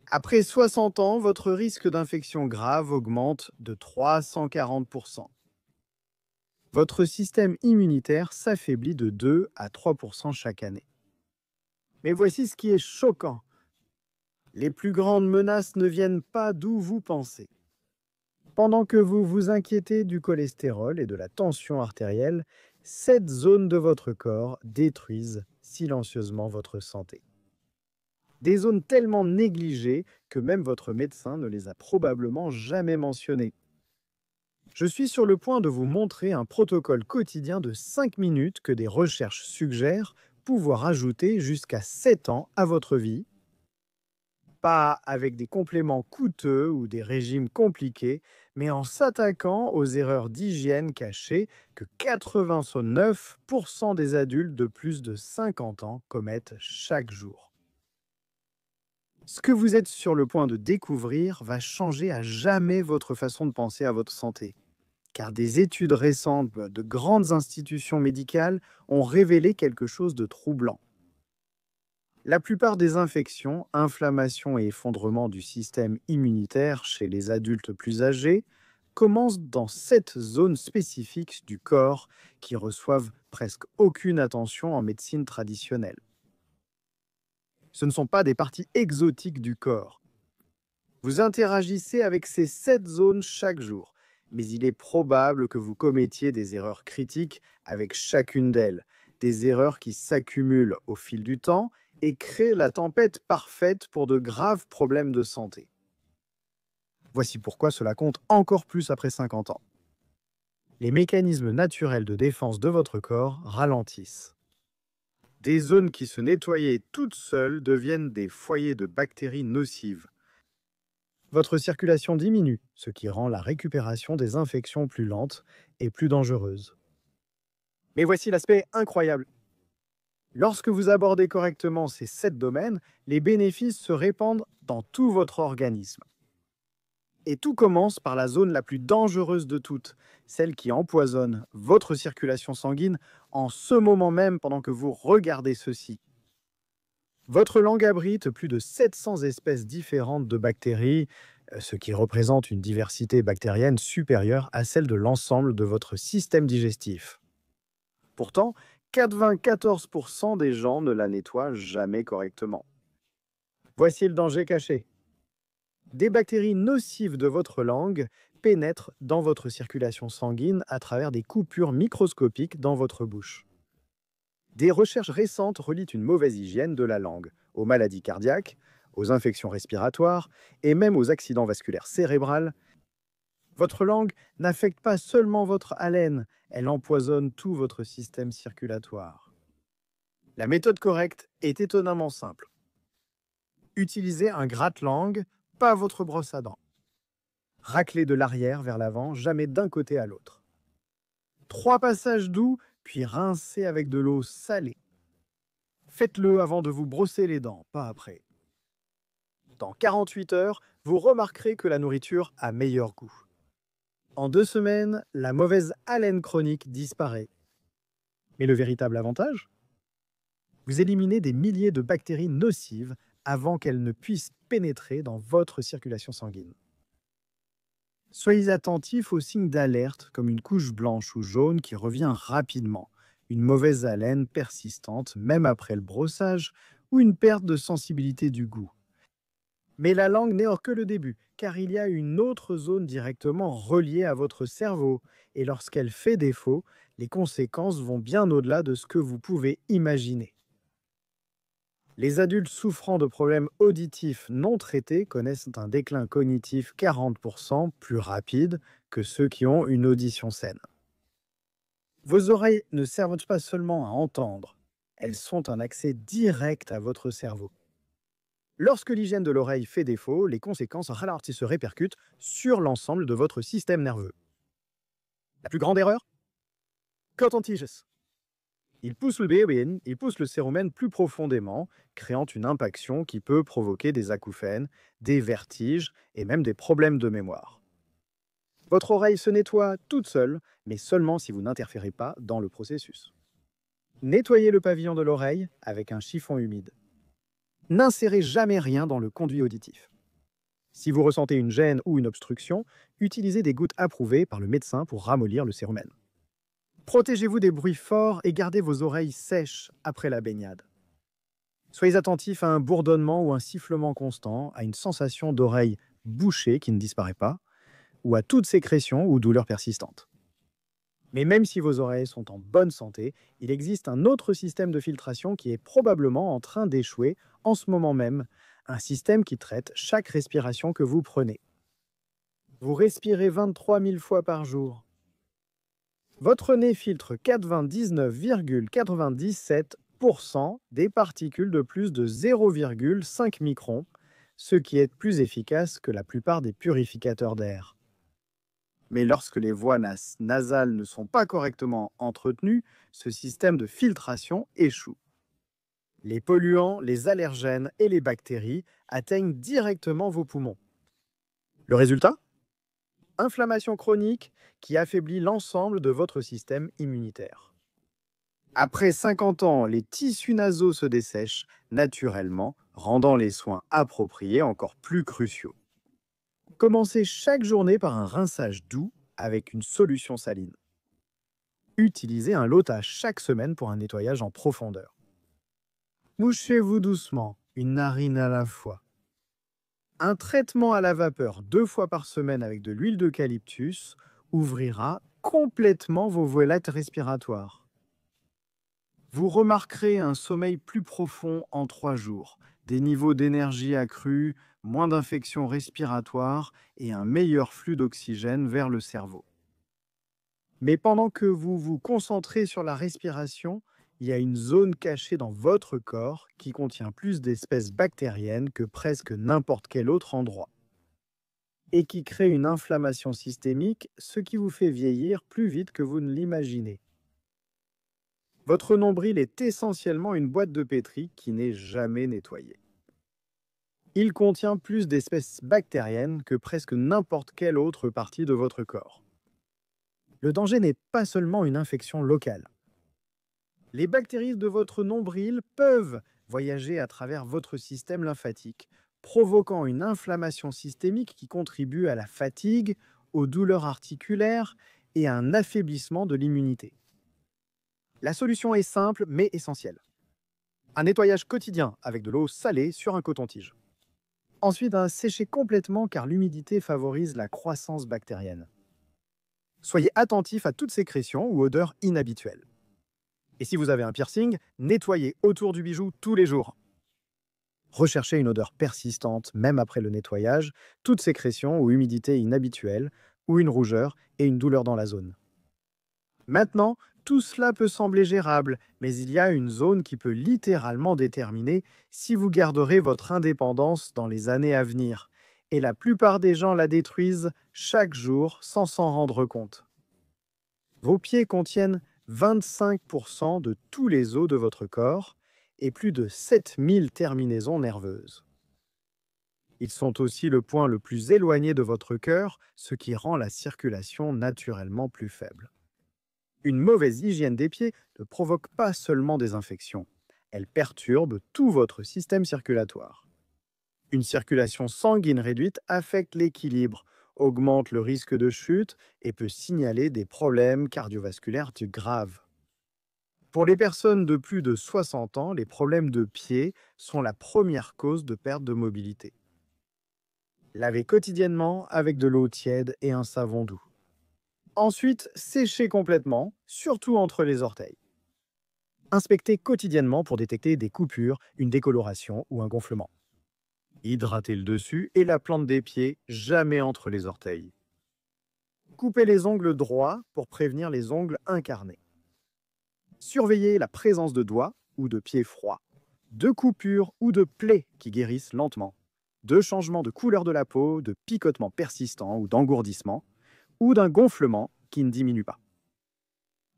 Après 60 ans, votre risque d'infection grave augmente de 340%. Votre système immunitaire s'affaiblit de 2 à 3% chaque année. Mais voici ce qui est choquant. Les plus grandes menaces ne viennent pas d'où vous pensez. Pendant que vous vous inquiétez du cholestérol et de la tension artérielle, cette zone de votre corps détruisent silencieusement votre santé. Des zones tellement négligées que même votre médecin ne les a probablement jamais mentionnées. Je suis sur le point de vous montrer un protocole quotidien de 5 minutes que des recherches suggèrent pouvoir ajouter jusqu'à 7 ans à votre vie, pas avec des compléments coûteux ou des régimes compliqués, mais en s'attaquant aux erreurs d'hygiène cachées que 89% des adultes de plus de 50 ans commettent chaque jour. Ce que vous êtes sur le point de découvrir va changer à jamais votre façon de penser à votre santé, car des études récentes de grandes institutions médicales ont révélé quelque chose de troublant. La plupart des infections, inflammations et effondrements du système immunitaire chez les adultes plus âgés commencent dans cette zone spécifique du corps qui reçoivent presque aucune attention en médecine traditionnelle. Ce ne sont pas des parties exotiques du corps. Vous interagissez avec ces 7 zones chaque jour, mais il est probable que vous commettiez des erreurs critiques avec chacune d'elles, des erreurs qui s'accumulent au fil du temps et créent la tempête parfaite pour de graves problèmes de santé. Voici pourquoi cela compte encore plus après 50 ans. Les mécanismes naturels de défense de votre corps ralentissent. Des zones qui se nettoyaient toutes seules deviennent des foyers de bactéries nocives. Votre circulation diminue, ce qui rend la récupération des infections plus lente et plus dangereuse. Mais voici l'aspect incroyable. Lorsque vous abordez correctement ces 7 domaines, les bénéfices se répandent dans tout votre organisme. Et tout commence par la zone la plus dangereuse de toutes, celle qui empoisonne votre circulation sanguine en ce moment même pendant que vous regardez ceci. Votre langue abrite plus de 700 espèces différentes de bactéries, ce qui représente une diversité bactérienne supérieure à celle de l'ensemble de votre système digestif. Pourtant, 94% des gens ne la nettoient jamais correctement. Voici le danger caché. Des bactéries nocives de votre langue pénètrent dans votre circulation sanguine à travers des coupures microscopiques dans votre bouche. Des recherches récentes relient une mauvaise hygiène de la langue aux maladies cardiaques, aux infections respiratoires et même aux accidents vasculaires cérébraux. Votre langue n'affecte pas seulement votre haleine, elle empoisonne tout votre système circulatoire. La méthode correcte est étonnamment simple. Utilisez un gratte-langue, pas votre brosse à dents. Raclez de l'arrière vers l'avant, jamais d'un côté à l'autre. 3 passages doux, puis rincez avec de l'eau salée. Faites-le avant de vous brosser les dents, pas après. Dans 48 heures, vous remarquerez que la nourriture a meilleur goût. En 2 semaines, la mauvaise haleine chronique disparaît. Mais le véritable avantage? Vous éliminez des milliers de bactéries nocives avant qu'elles ne puissent pénétrer dans votre circulation sanguine. Soyez attentifs aux signes d'alerte comme une couche blanche ou jaune qui revient rapidement, une mauvaise haleine persistante même après le brossage ou une perte de sensibilité du goût. Mais la langue n'est que le début, car il y a une autre zone directement reliée à votre cerveau, et lorsqu'elle fait défaut, les conséquences vont bien au-delà de ce que vous pouvez imaginer. Les adultes souffrant de problèmes auditifs non traités connaissent un déclin cognitif 40% plus rapide que ceux qui ont une audition saine. Vos oreilles ne servent pas seulement à entendre, elles sont un accès direct à votre cerveau. Lorsque l'hygiène de l'oreille fait défaut, les conséquences ralenties se répercutent sur l'ensemble de votre système nerveux. La plus grande erreur? Cotton-tiges. Il pousse le cérumen plus profondément, créant une impaction qui peut provoquer des acouphènes, des vertiges et même des problèmes de mémoire. Votre oreille se nettoie toute seule, mais seulement si vous n'interférez pas dans le processus. Nettoyez le pavillon de l'oreille avec un chiffon humide. N'insérez jamais rien dans le conduit auditif. Si vous ressentez une gêne ou une obstruction, utilisez des gouttes approuvées par le médecin pour ramollir le cérumen. Protégez-vous des bruits forts et gardez vos oreilles sèches après la baignade. Soyez attentif à un bourdonnement ou un sifflement constant, à une sensation d'oreille bouchée qui ne disparaît pas, ou à toute sécrétion ou douleur persistante. Mais même si vos oreilles sont en bonne santé, il existe un autre système de filtration qui est probablement en train d'échouer en ce moment même, un système qui traite chaque respiration que vous prenez. Vous respirez 23 000 fois par jour. Votre nez filtre 99,97% des particules de plus de 0,5 microns, ce qui est plus efficace que la plupart des purificateurs d'air. Mais lorsque les voies nasales ne sont pas correctement entretenues, ce système de filtration échoue. Les polluants, les allergènes et les bactéries atteignent directement vos poumons. Le résultat ? Inflammation chronique qui affaiblit l'ensemble de votre système immunitaire. Après 50 ans, les tissus nasaux se dessèchent naturellement, rendant les soins appropriés encore plus cruciaux. Commencez chaque journée par un rinçage doux avec une solution saline. Utilisez un lota chaque semaine pour un nettoyage en profondeur. Mouchez-vous doucement, une narine à la fois. Un traitement à la vapeur 2 fois par semaine avec de l'huile d'eucalyptus ouvrira complètement vos voies respiratoires. Vous remarquerez un sommeil plus profond en 3 jours, des niveaux d'énergie accrus, moins d'infections respiratoires et un meilleur flux d'oxygène vers le cerveau. Mais pendant que vous vous concentrez sur la respiration, il y a une zone cachée dans votre corps qui contient plus d'espèces bactériennes que presque n'importe quel autre endroit et qui crée une inflammation systémique, ce qui vous fait vieillir plus vite que vous ne l'imaginez. Votre nombril est essentiellement une boîte de pétri qui n'est jamais nettoyée. Il contient plus d'espèces bactériennes que presque n'importe quelle autre partie de votre corps. Le danger n'est pas seulement une infection locale. Les bactéries de votre nombril peuvent voyager à travers votre système lymphatique, provoquant une inflammation systémique qui contribue à la fatigue, aux douleurs articulaires et à un affaiblissement de l'immunité. La solution est simple mais essentielle. Un nettoyage quotidien avec de l'eau salée sur un coton-tige. Ensuite, à sécher complètement car l'humidité favorise la croissance bactérienne. Soyez attentif à toute sécrétion ou odeur inhabituelle. Et si vous avez un piercing, nettoyez autour du bijou tous les jours. Recherchez une odeur persistante, même après le nettoyage, toute sécrétion ou humidité inhabituelle, ou une rougeur et une douleur dans la zone. Maintenant, tout cela peut sembler gérable, mais il y a une zone qui peut littéralement déterminer si vous garderez votre indépendance dans les années à venir. Et la plupart des gens la détruisent chaque jour sans s'en rendre compte. Vos pieds contiennent 25% de tous les os de votre corps et plus de 7000 terminaisons nerveuses. Ils sont aussi le point le plus éloigné de votre cœur, ce qui rend la circulation naturellement plus faible. Une mauvaise hygiène des pieds ne provoque pas seulement des infections, elle perturbe tout votre système circulatoire. Une circulation sanguine réduite affecte l'équilibre, augmente le risque de chute et peut signaler des problèmes cardiovasculaires graves. Pour les personnes de plus de 60 ans, les problèmes de pied sont la première cause de perte de mobilité. Lavez quotidiennement avec de l'eau tiède et un savon doux. Ensuite, séchez complètement, surtout entre les orteils. Inspectez quotidiennement pour détecter des coupures, une décoloration ou un gonflement. Hydratez le dessus et la plante des pieds, jamais entre les orteils. Coupez les ongles droits pour prévenir les ongles incarnés. Surveillez la présence de doigts ou de pieds froids, de coupures ou de plaies qui guérissent lentement, de changements de couleur de la peau, de picotements persistants ou d'engourdissements, ou d'un gonflement qui ne diminue pas.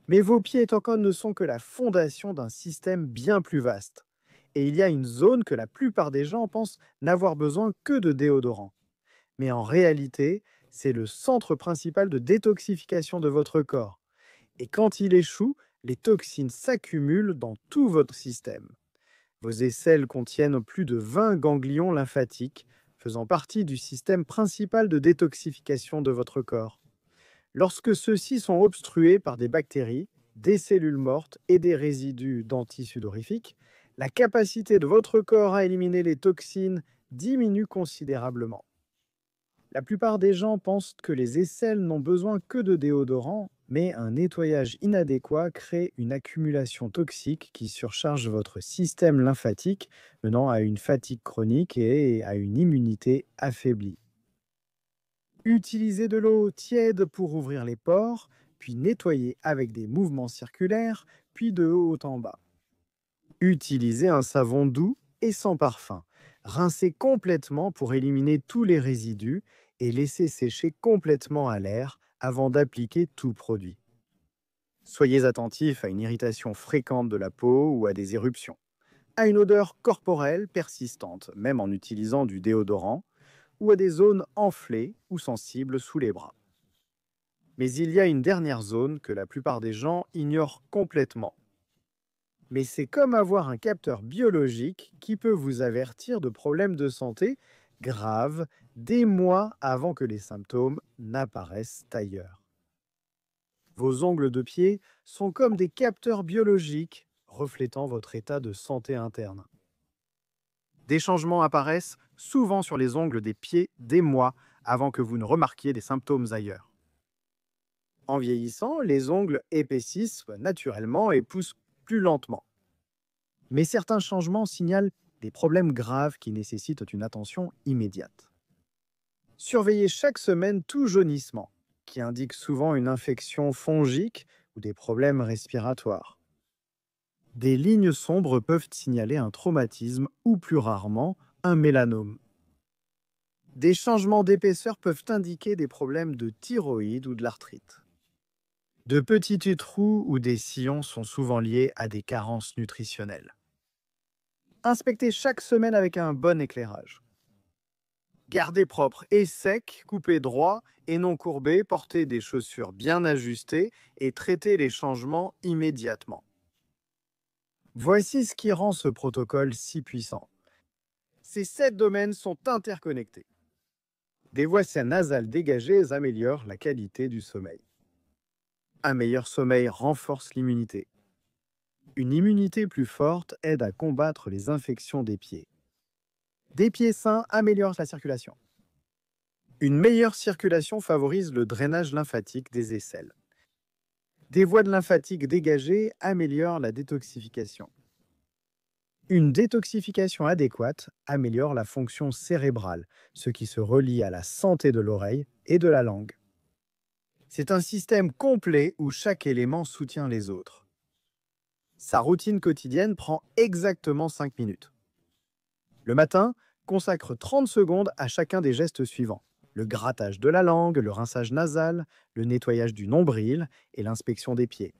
Mais vos pieds et encore ne sont que la fondation d'un système bien plus vaste. Et il y a une zone que la plupart des gens pensent n'avoir besoin que de déodorant. Mais en réalité, c'est le centre principal de détoxification de votre corps. Et quand il échoue, les toxines s'accumulent dans tout votre système. Vos aisselles contiennent plus de 20 ganglions lymphatiques, faisant partie du système principal de détoxification de votre corps. Lorsque ceux-ci sont obstrués par des bactéries, des cellules mortes et des résidus d'antisudorifiques, la capacité de votre corps à éliminer les toxines diminue considérablement. La plupart des gens pensent que les aisselles n'ont besoin que de déodorant, mais un nettoyage inadéquat crée une accumulation toxique qui surcharge votre système lymphatique, menant à une fatigue chronique et à une immunité affaiblie. Utilisez de l'eau tiède pour ouvrir les pores, puis nettoyer avec des mouvements circulaires, puis de haut en bas. Utilisez un savon doux et sans parfum. Rincez complètement pour éliminer tous les résidus et laissez sécher complètement à l'air avant d'appliquer tout produit. Soyez attentif à une irritation fréquente de la peau ou à des éruptions, à une odeur corporelle persistante, même en utilisant du déodorant, ou à des zones enflées ou sensibles sous les bras. Mais il y a une dernière zone que la plupart des gens ignorent complètement. Mais c'est comme avoir un capteur biologique qui peut vous avertir de problèmes de santé graves des mois avant que les symptômes n'apparaissent ailleurs. Vos ongles de pied sont comme des capteurs biologiques reflétant votre état de santé interne. Des changements apparaissent souvent sur les ongles des pieds des mois avant que vous ne remarquiez des symptômes ailleurs. En vieillissant, les ongles épaississent naturellement et poussent plus lentement. Mais certains changements signalent des problèmes graves qui nécessitent une attention immédiate. Surveillez chaque semaine tout jaunissement, qui indique souvent une infection fongique ou des problèmes respiratoires. Des lignes sombres peuvent signaler un traumatisme ou plus rarement un mélanome. Des changements d'épaisseur peuvent indiquer des problèmes de thyroïde ou de l'arthrite. De petits trous ou des sillons sont souvent liés à des carences nutritionnelles. Inspectez chaque semaine avec un bon éclairage. Gardez propre et sec, coupez droit et non courbé, portez des chaussures bien ajustées et traitez les changements immédiatement. Voici ce qui rend ce protocole si puissant. Ces 7 domaines sont interconnectés. Des voies nasales dégagées améliorent la qualité du sommeil. Un meilleur sommeil renforce l'immunité. Une immunité plus forte aide à combattre les infections des pieds. Des pieds sains améliorent la circulation. Une meilleure circulation favorise le drainage lymphatique des aisselles. Des voies de lymphatique dégagées améliorent la détoxification. Une détoxification adéquate améliore la fonction cérébrale, ce qui se relie à la santé de l'oreille et de la langue. C'est un système complet où chaque élément soutient les autres. Sa routine quotidienne prend exactement 5 minutes. Le matin, consacre 30 secondes à chacun des gestes suivants: le grattage de la langue, le rinçage nasal, le nettoyage du nombril et l'inspection des pieds.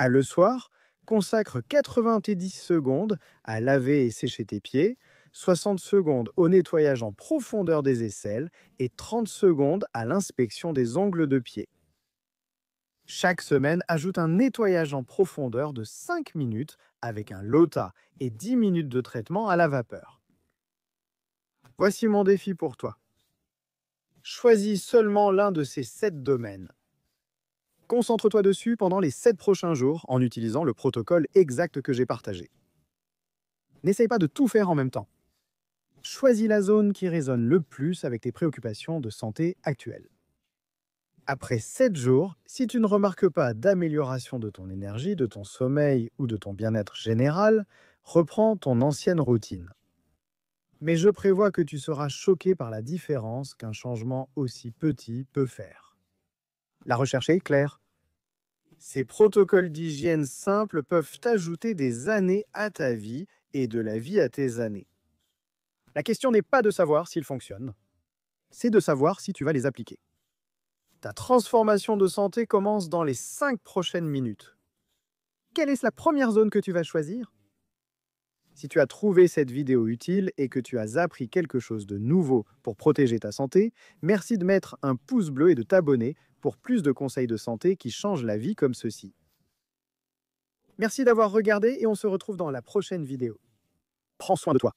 Le soir, consacre 90 secondes à laver et sécher tes pieds, 60 secondes au nettoyage en profondeur des aisselles et 30 secondes à l'inspection des ongles de pied. Chaque semaine, ajoute un nettoyage en profondeur de 5 minutes avec un lota et 10 minutes de traitement à la vapeur. Voici mon défi pour toi. Choisis seulement l'un de ces 7 domaines. Concentre-toi dessus pendant les 7 prochains jours en utilisant le protocole exact que j'ai partagé. N'essaye pas de tout faire en même temps. Choisis la zone qui résonne le plus avec tes préoccupations de santé actuelles. Après 7 jours, si tu ne remarques pas d'amélioration de ton énergie, de ton sommeil ou de ton bien-être général, reprends ton ancienne routine. Mais je prévois que tu seras choqué par la différence qu'un changement aussi petit peut faire. La recherche est claire. Ces protocoles d'hygiène simples peuvent ajouter des années à ta vie et de la vie à tes années. La question n'est pas de savoir s'ils fonctionnent, c'est de savoir si tu vas les appliquer. Ta transformation de santé commence dans les 5 prochaines minutes. Quelle est la première zone que tu vas choisir? Si tu as trouvé cette vidéo utile et que tu as appris quelque chose de nouveau pour protéger ta santé, merci de mettre un pouce bleu et de t'abonner pour plus de conseils de santé qui changent la vie comme ceci. Merci d'avoir regardé et on se retrouve dans la prochaine vidéo. Prends soin de toi.